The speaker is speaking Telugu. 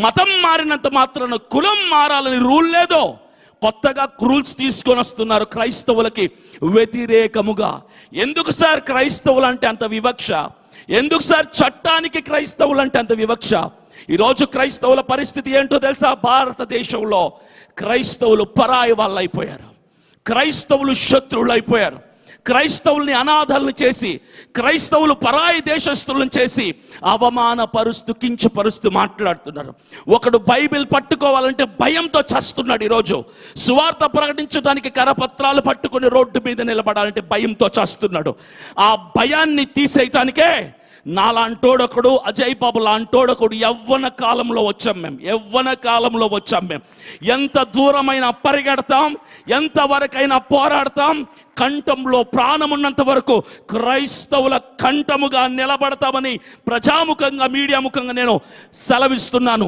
మతం మారినంత మాత్రాన కులం మారాలని రూల్ లేదు. కొత్తగా రూల్స్ తీసుకొని వస్తున్నారు క్రైస్తవులకి వ్యతిరేకముగా. ఎందుకు సార్ క్రైస్తవులు అంటే అంత వివక్ష? ఎందుకు సార్ చట్టానికి క్రైస్తవులు అంటే అంత వివక్ష? ఈరోజు క్రైస్తవుల పరిస్థితి ఏంటో తెలుసా? భారతదేశంలో క్రైస్తవులు పరాయి వాళ్ళు అయిపోయారు, క్రైస్తవులు శత్రువులు అయిపోయారు, క్రైస్తవుల్ని అనాథలను చేసి, క్రైస్తవులు పరాయి దేశస్తులను చేసి అవమానపరుస్తూ కించపరుస్తూ మాట్లాడుతున్నారు. ఒకడు బైబిల్ పట్టుకోవాలంటే భయంతో చస్తున్నాడు. ఈరోజు సువార్త ప్రకటించడానికి కరపత్రాలు పట్టుకుని రోడ్డు మీద నిలబడాలంటే భయంతో చస్తున్నాడు. ఆ భయాన్ని తీసేయటానికే నాలాంటోడొకడు, అజయ్ బాబు లాంటోడొకడు యవ్వన కాలంలో వచ్చాం మేము. ఎంత దూరమైనా పరిగెడతాం, ఎంతవరకైనా పోరాడతాం, కంఠంలో ప్రాణమున్నంత వరకు క్రైస్తవుల కంఠముగా నిలబడతామని ప్రజాముఖంగా, మీడియా ముఖంగా నేను సెలవిస్తున్నాను.